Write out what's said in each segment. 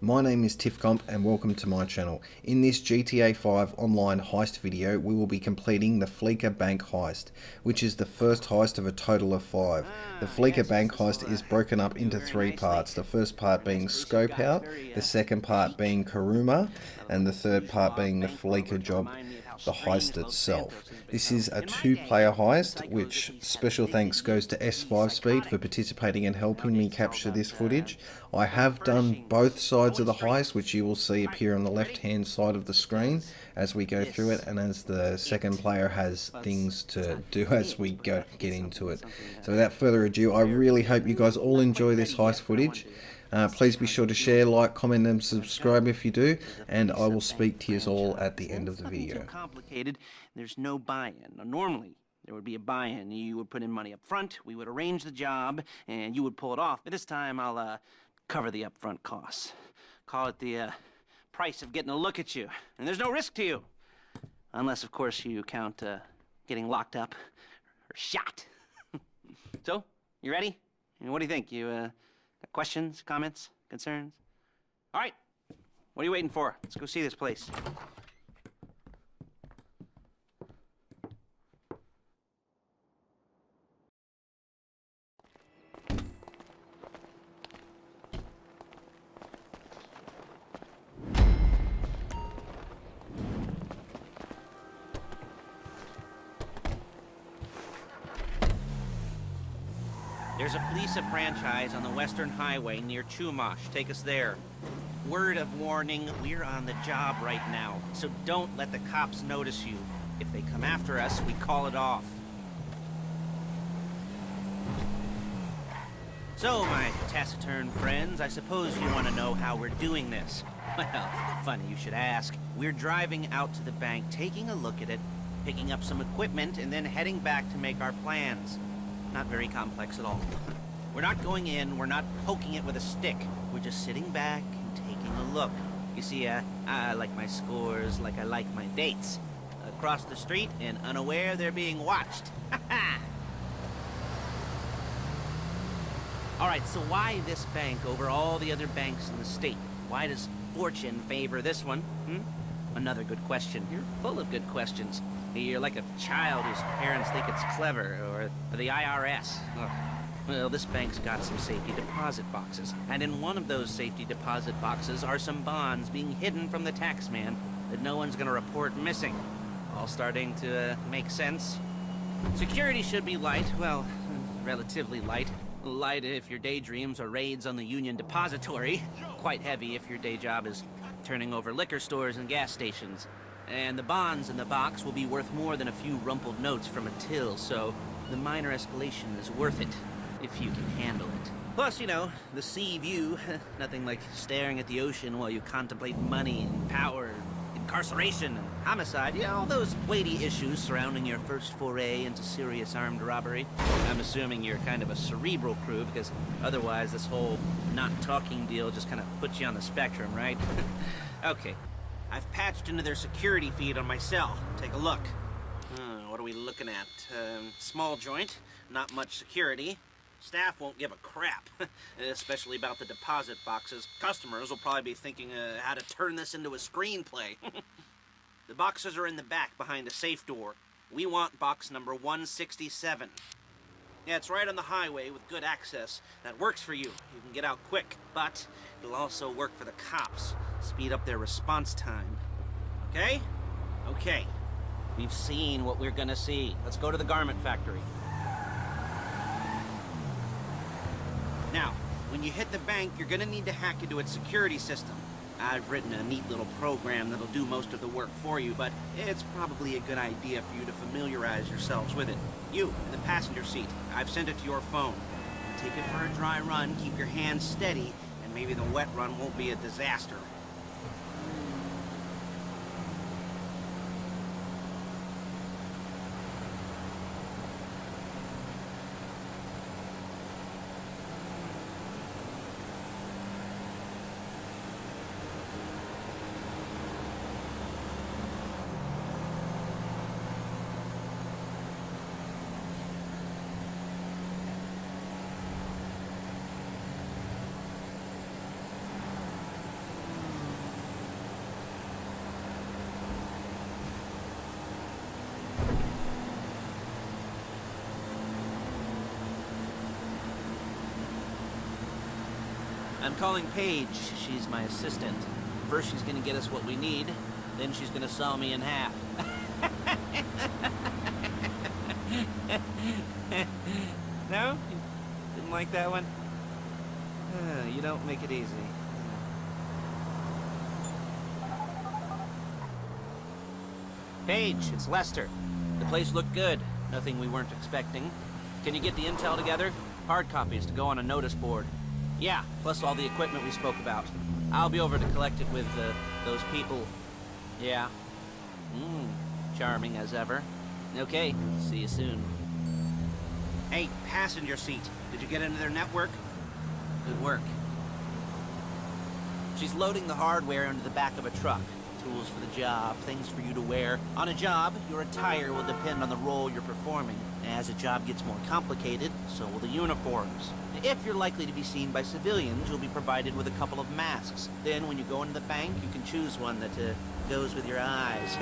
My name is Tiffcomp and welcome to my channel. In this GTA 5 online heist video, we will be completing the Fleeca Bank heist, which is the first heist of a total of 5. The Fleeca Bank heist is broken up into 3 parts, the first part being Scope Out, the second part being Kuruma, and the third part being the Fleeca Job, the heist itself. This is a 2-player heist, which special thanks goes to S5 Speed for participating and helping me capture this footage. I have done both sides of the heist, which you will see appear on the left hand side of the screen as we go through it, and as the second player has things to do as we get into it. So without further ado, I really hope you guys all enjoy this heist footage. Please be sure to share, like, comment and subscribe if you do, and I will speak to you all at the end of the video. Too complicated. There's no buy-in. Now, normally there would be a buy-in. You would put in money up front, we would arrange the job, and you would pull it off. But this time I'll cover the upfront costs. Call it the price of getting a look at you. And there's no risk to you. Unless, of course, you count getting locked up or shot. So, you ready? What do you think? You got questions, comments, concerns? All right. What are you waiting for? Let's go see this place. There's a Fleeca franchise on the Western Highway near Chumash. Take us there. Word of warning, we're on the job right now, so don't let the cops notice you. If they come after us, we call it off. So, my taciturn friends, I suppose you want to know how we're doing this. Well, funny you should ask. We're driving out to the bank, taking a look at it, picking up some equipment, and then heading back to make our plans. Not very complex at all. We're not going in, we're not poking it with a stick. We're just sitting back and taking a look. You see, I like my scores like I like my dates. Across the street and unaware they're being watched. Alright, so why this bank over all the other banks in the state? Why does fortune favor this one? Another good question. You're full of good questions. You're like a child whose parents think it's clever, or the IRS. Ugh. Well, this bank's got some safety deposit boxes, and in one of those safety deposit boxes are some bonds being hidden from the tax man that no one's gonna report missing. All starting to make sense. Security should be light, well, relatively light. Light if your daydreams are raids on the Union Depository. Quite heavy if your day job is turning over liquor stores and gas stations. And the bonds in the box will be worth more than a few rumpled notes from a till, so the minor escalation is worth it, if you can handle it. Plus, you know, the sea view, nothing like staring at the ocean while you contemplate money and power, incarceration and homicide, yeah, all those weighty issues surrounding your first foray into serious armed robbery. I'm assuming you're kind of a cerebral crew, because otherwise this whole not talking deal just kind of puts you on the spectrum, right? Okay. I've patched into their security feed on my cell. Take a look. What are we looking at? Small joint, not much security. Staff won't give a crap, especially about the deposit boxes. Customers will probably be thinking how to turn this into a screenplay. The boxes are in the back behind a safe door. We want box number 167. Yeah, it's right on the highway with good access. That works for you. You can get out quick, but it'll also work for the cops. Speed up their response time. Okay? Okay. We've seen what we're gonna see. Let's go to the garment factory. Now, when you hit the bank, you're gonna need to hack into its security system. I've written a neat little program that'll do most of the work for you, but it's probably a good idea for you to familiarize yourselves with it. You, in the passenger seat, I've sent it to your phone. Take it for a dry run, keep your hands steady, and maybe the wet run won't be a disaster. I'm calling Paige. She's my assistant. First she's gonna get us what we need, then she's gonna saw me in half. No? You didn't like that one? You don't make it easy. Paige, it's Lester. The place looked good. Nothing we weren't expecting. Can you get the intel together? Hard copies to go on a notice board. Yeah, plus all the equipment we spoke about. I'll be over to collect it with, those people. Yeah. Charming as ever. Okay, see you soon. Hey, passenger seat. Did you get into their network? Good work. She's loading the hardware into the back of a truck. Tools for the job, things for you to wear. On a job, your attire will depend on the role you're performing. As a job gets more complicated, so will the uniforms. If you're likely to be seen by civilians, you'll be provided with a couple of masks. Then when you go into the bank, you can choose one that goes with your eyes.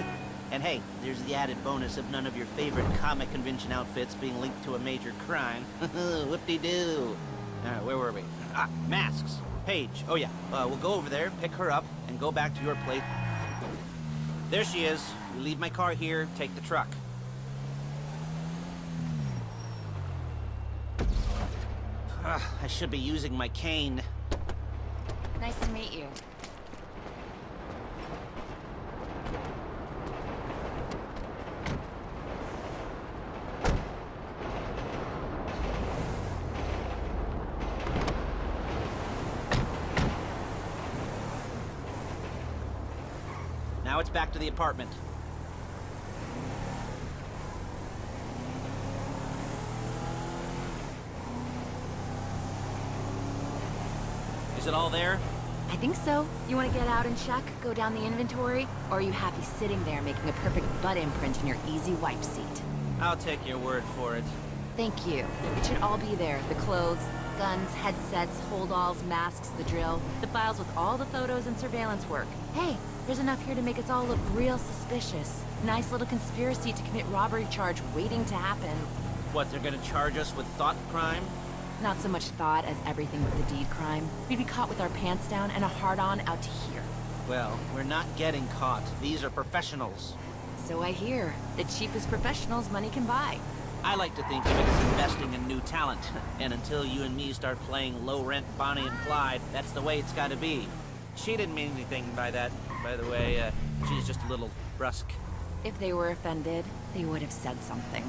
And hey, there's the added bonus of none of your favorite comic convention outfits being linked to a major crime. Whoop-de-doo. Alright, where were we? Ah, masks. Paige. Oh yeah, we'll go over there, pick her up, and go back to your place. There she is. We leave my car here, take the truck. I should be using my cane. Nice to meet you. Now it's back to the apartment. Is it all there? I think so. You want to get out and check, go down the inventory, or are you happy sitting there making a perfect butt imprint in your easy wipe seat? I'll take your word for it. Thank you. It should all be there. The clothes, guns, headsets, holdalls, masks, the drill, the files with all the photos and surveillance work. Hey, there's enough here to make us all look real suspicious. Nice little conspiracy to commit robbery charge waiting to happen. What, they're gonna charge us with thought crime? Not so much thought as everything with the deed crime. We'd be caught with our pants down and a hard-on out to here. Well, we're not getting caught. These are professionals. So I hear. The cheapest professionals money can buy. I like to think of it as investing in new talent. And until you and me start playing low-rent Bonnie and Clyde, that's the way it's gotta be. She didn't mean anything by that, by the way. She's just a little brusque. If they were offended, they would have said something.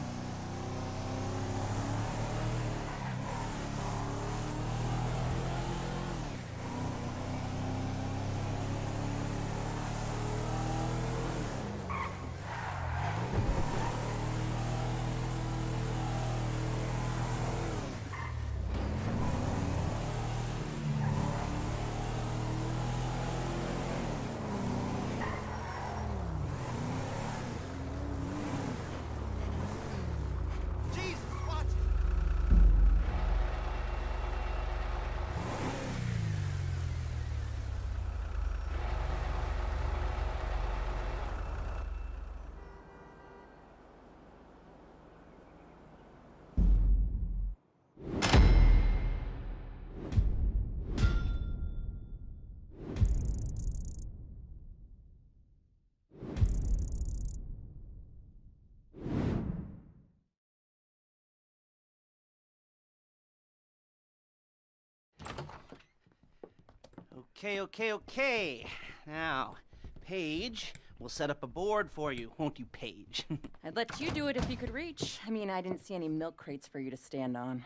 Okay. Now, Paige, we'll set up a board for you, won't you, Paige? I'd let you do it if you could reach. I mean, I didn't see any milk crates for you to stand on.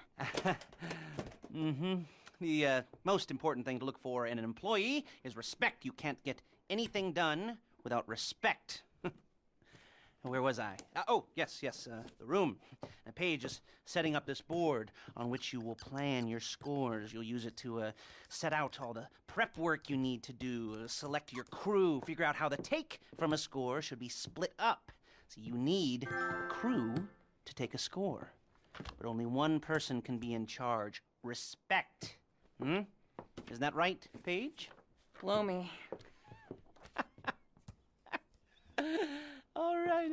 The most important thing to look for in an employee is respect. You can't get anything done without respect. Where was I? Yes, the room. Paige is setting up this board on which you will plan your scores. You'll use it to set out all the prep work you need to do, select your crew, figure out how the take from a score should be split up. So you need a crew to take a score. But only one person can be in charge. Respect. Isn't that right, Paige? Blow me. All right,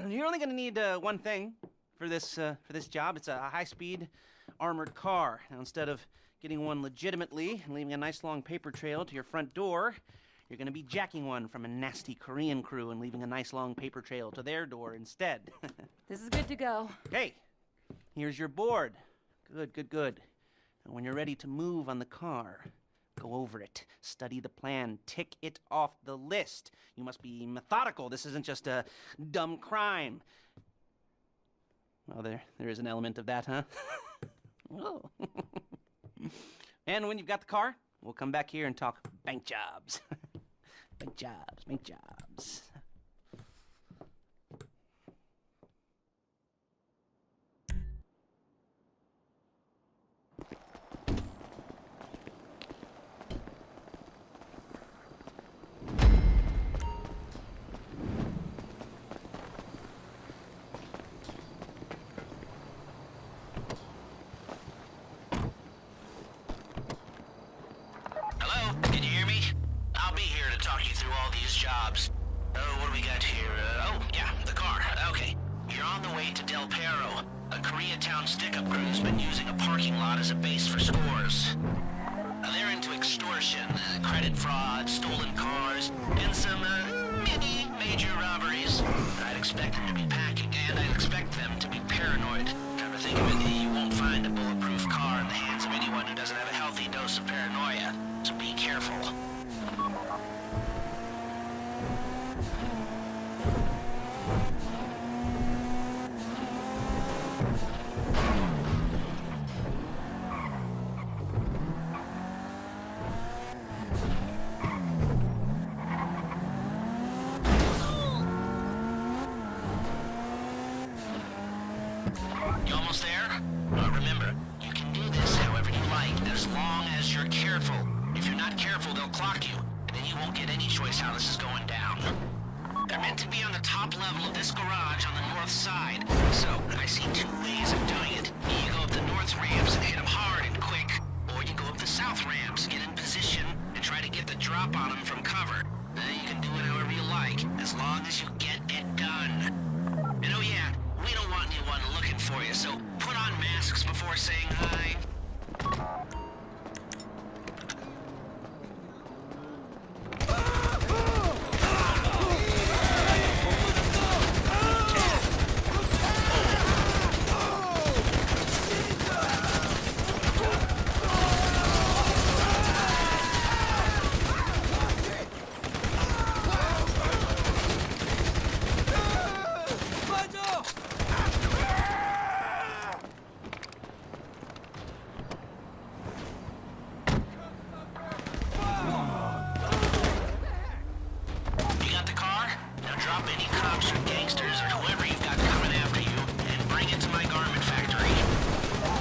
you're only going to need one thing for this job. It's a high-speed armored car. Now, instead of getting one legitimately and leaving a nice long paper trail to your front door, you're gonna be jacking one from a nasty Korean crew and leaving a nice long paper trail to their door instead. This is good to go. Hey, here's your board. Good, good, good. And when you're ready to move on the car, go over it, study the plan, tick it off the list. You must be methodical. This isn't just a dumb crime. Well, there is an element of that, huh? Oh. And when you've got the car, we'll come back here and talk bank jobs. Bank jobs, bank jobs. Hello? Can you hear me? I'll be here to talk you through all these jobs. Oh, what do we got here? Oh, yeah, the car. Okay. You're on the way to Del Perro. A Koreatown stick-up crew's been using a parking lot as a base for scores. They're into extortion, credit fraud, stolen cars, and some, major robberies. I'd expect them to be packing, and I'd expect them to be paranoid. Come to think of it, you won't find a bulletproof car in the hands of anyone who doesn't have a healthy dose of paranoia. So be careful. You almost there? Remember, you can do this however you like, as long as you're careful. If you're not careful, they'll clock you, and then you won't get any choice how this is going down. They're meant to be on the top level of this garage on the north side, so I see two ways of doing it. You go up the north ramps and hit them hard and quick, or you go up the south ramps, get in position, and try to get the drop on them from cover. You can do it however you like, as long as you get it done. And oh yeah, we don't want anyone looking for you, so put on masks before saying hi. You got the car? Now drop any cops or gangsters or whoever you've got coming after you and bring it to my garment factory.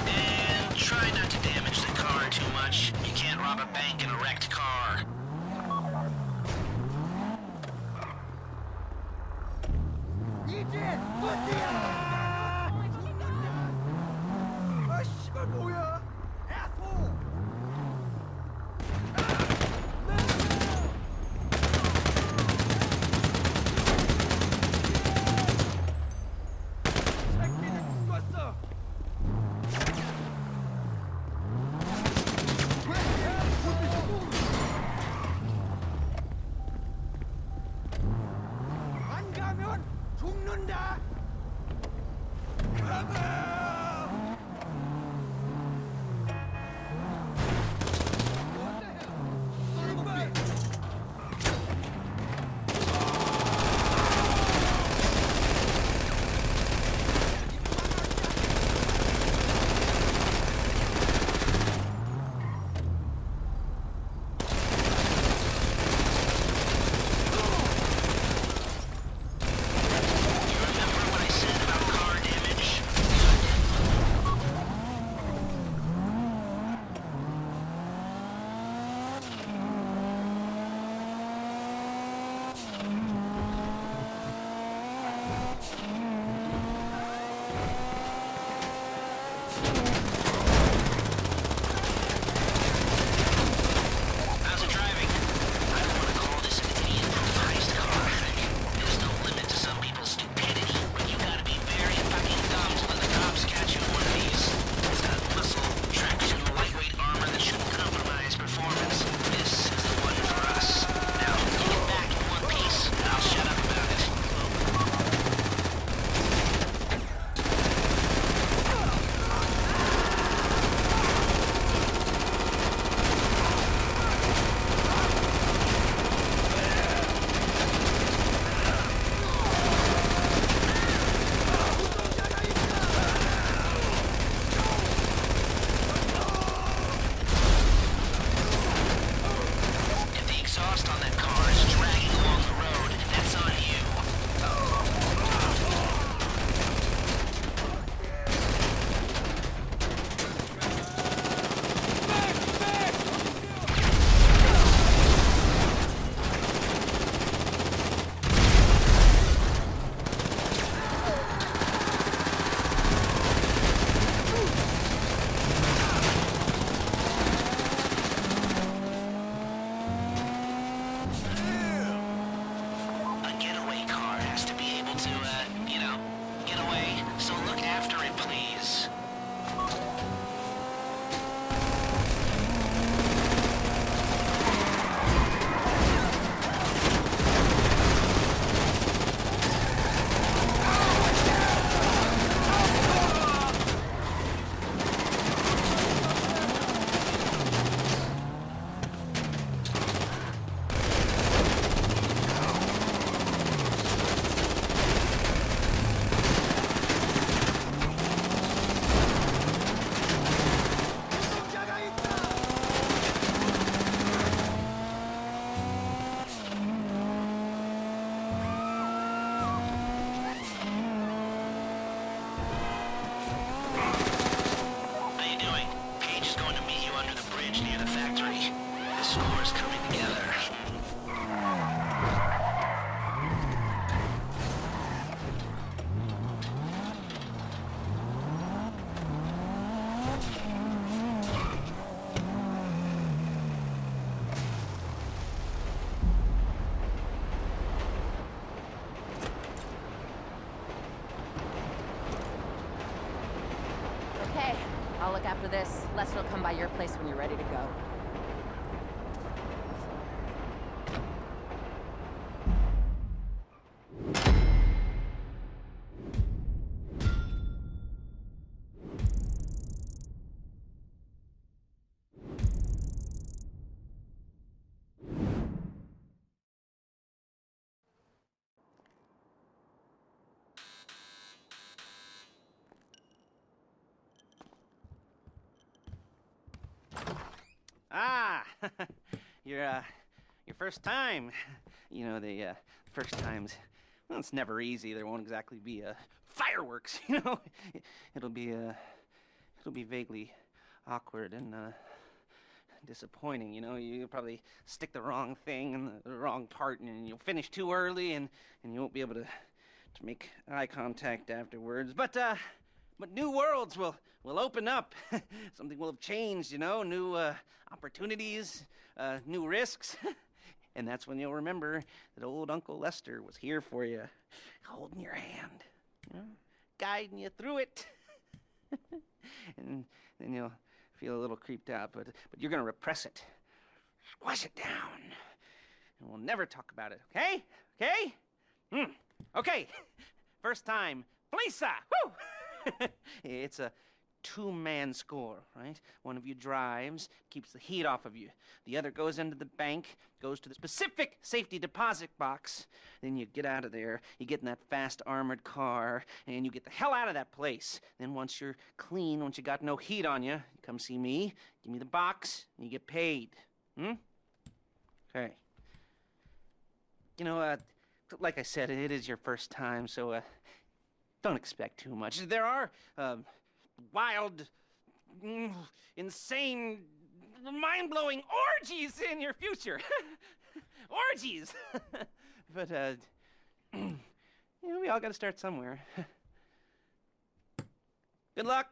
And try not to damage the car too much. You can't rob a bank in a wrecked car. I'll look after this. Lester will come by your place when you're ready to go. Ah, your first time. You know, the first times, well, it's never easy. There won't exactly be fireworks, you know. It'll be vaguely awkward and disappointing, you know. You'll probably stick the wrong thing in the wrong part, and you'll finish too early, and you won't be able to make eye contact afterwards. But new worlds will open up. Something will have changed, you know. New opportunities, new risks. And that's when you'll remember that old Uncle Lester was here for you, holding your hand, you know, guiding you through it. And then you'll feel a little creeped out, but you're gonna repress it, squash it down, and we'll never talk about it. Okay? Okay? Okay. First time, Fleeca. Woo! It's a two-man score, right? One of you drives, keeps the heat off of you. The other goes into the bank, goes to the specific safety deposit box. Then you get out of there, you get in that fast armored car, and you get the hell out of that place. Then once you're clean, once you got no heat on you, you come see me, give me the box, and you get paid. Okay. You know, like I said, it is your first time, so don't expect too much. There are wild, insane, mind-blowing orgies in your future. Orgies! But, you know, we all gotta start somewhere. Good luck!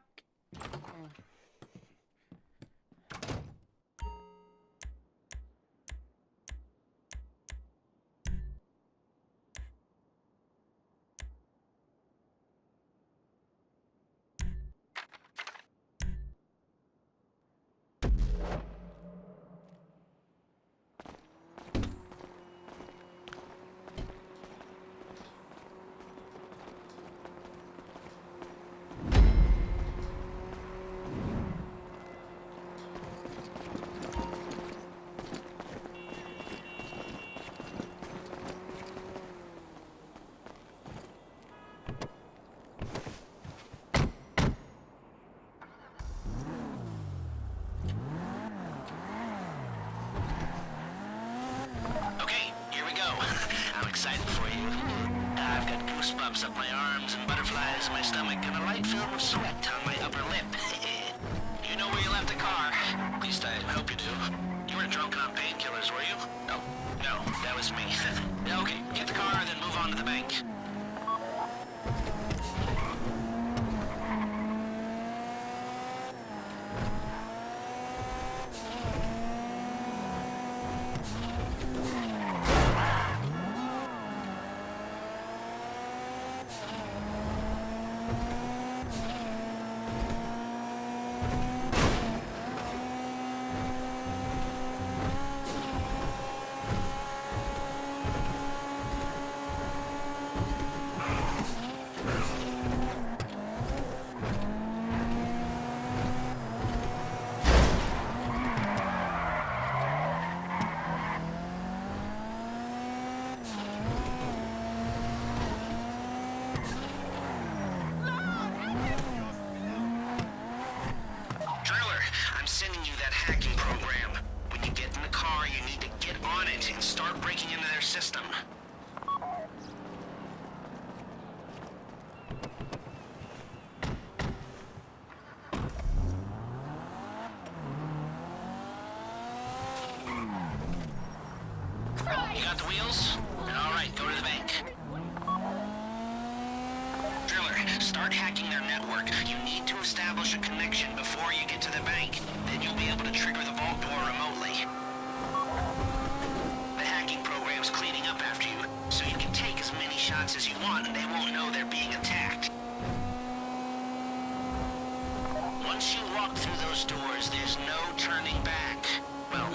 I'm excited for you. I've got goosebumps up my arms and butterflies in my stomach and a light film of sweat on my upper lip. You know where you left the car? At least I hope you do. You weren't drunk on painkillers, were you? No. No, that was me. Okay, get the car, then move on to the bank. Once you walk through those doors, there's no turning back. Well,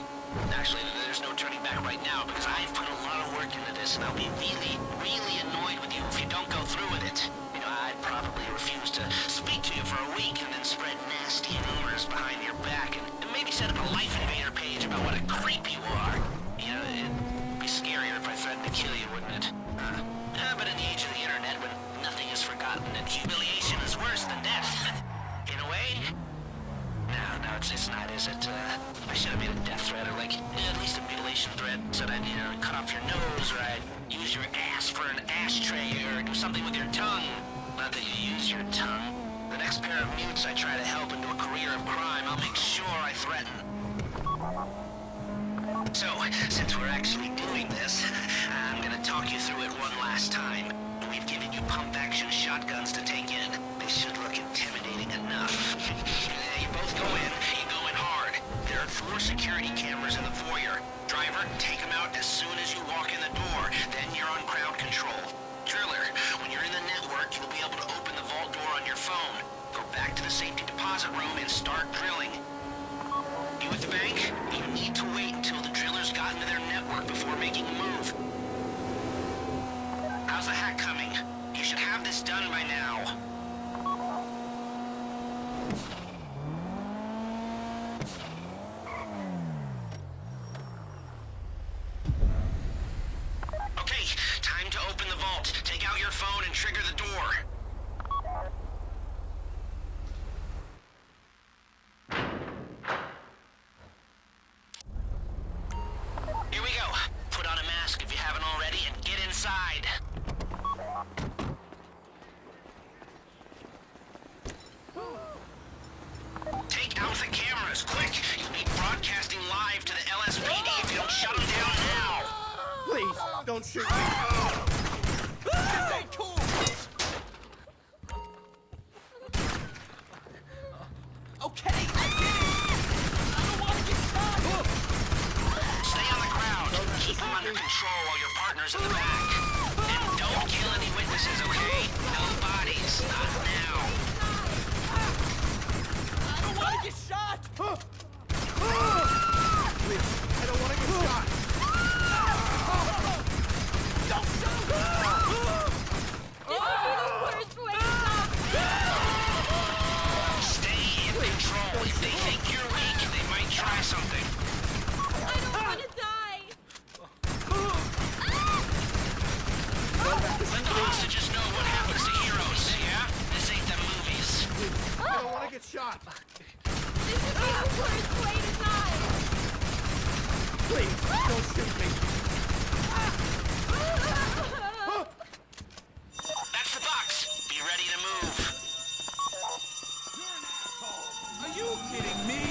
actually, there's no turning back right now because I've put a lot of work into this, and I'll be really, really annoyed with you if you don't go through with it. You know, I'd probably refuse to speak to you for a week and then spread nasty rumors behind your back and maybe set up a Life Invader page about what a creep you are. You know, it'd be scarier if I threatened to kill you, wouldn't it? But in the age of the internet, when nothing is forgotten and humiliation is worse than death, in a way, no, it's not, is it? I should have made a death threat, or like, at least a mutilation threat. Said I'd, cut off your nose, or I'd use your ass for an ashtray, or do something with your tongue. Not that you use your tongue. The next pair of mutes I try to help into a career of crime, I'll make sure I threaten. So, since we're actually doing this, I'm gonna talk you through it one last time. We've given you pump-action shotguns to take in. They should look intimidating enough. You both go in. You go in hard. There are 4 security cameras in the foyer. Driver, take them out as soon as you walk in the door. Then you're on crowd control. Driller, when you're in the network, you'll be able to open the vault door on your phone. Go back to the safety deposit room and start drilling. You at the bank? You need to wait until the drillers got into their network before making a move. How's the hack coming? You should have this done by now. Okay, time to open the vault. Take out your phone and trigger the door. Here we go. Put on a mask if you haven't already and get inside. Take out the cameras, quick! You'll be broadcasting live to the LSPD if you don't shut them down now! Please, don't shoot me! This ain't cool! Okay, I get it! I don't want to get shot! Stay on the ground. Keep them under control while your partner's in the back. And don't kill any witnesses, okay? No bodies, not now. I don't want to get shot! Please, I don't want to get shot! Don't shoot! This would be the worst way to stop. Stay in control. If they think you're weak, they might try something. I don't want to die. Let the hostages know what happens to heroes, yeah? This ain't the movies. I don't want to get shot! This would be the worst way to die. Please, don't shoot me! That's the box. Be ready to move. Are you kidding me?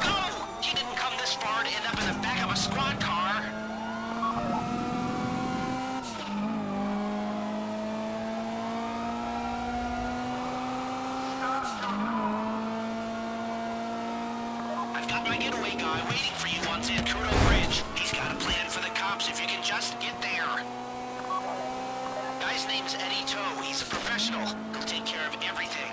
Go! You didn't come this far to end up in the back of a squad car. I've got my getaway guy waiting for you on Zancudo Bridge. He's got a plan for the cops if you can just get there. Guy's name's Eddie Toe. He's a professional. He'll take care of everything.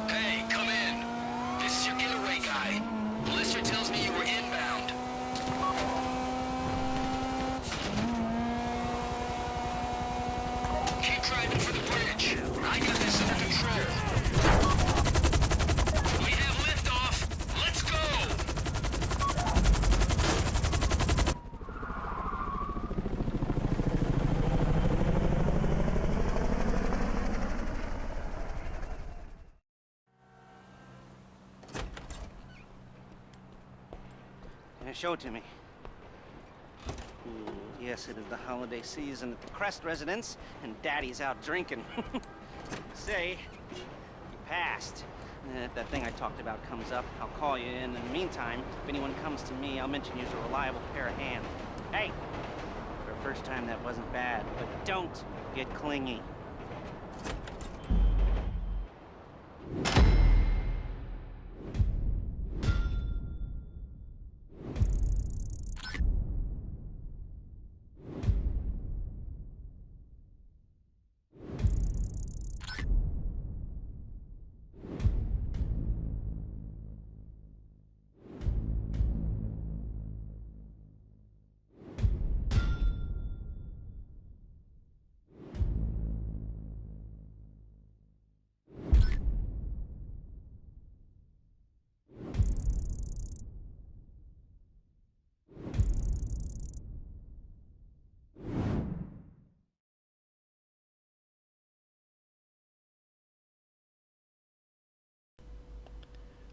Hey, come in. This is your getaway guy. Melissa tells me you were inbound. Keep driving for the bridge. I got this under control. We have liftoff. Let's go! Show it to me. Yes, it is the holiday season at the Crest residence, and Daddy's out drinking. Say, you passed. If that thing I talked about comes up, I'll call you in. In the meantime, if anyone comes to me, I'll mention you as a reliable pair of hands. Hey! For a first time, that wasn't bad, but don't get clingy.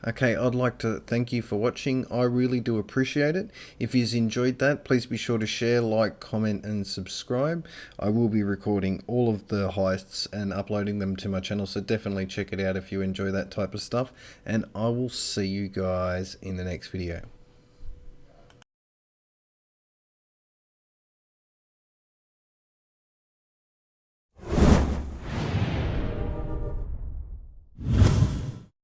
Okay, I'd like to thank you for watching. I really do appreciate it. If you've enjoyed that, please be sure to share, like, comment and subscribe. I will be recording all of the heists and uploading them to my channel, so definitely check it out if you enjoy that type of stuff. And I will see you guys in the next video.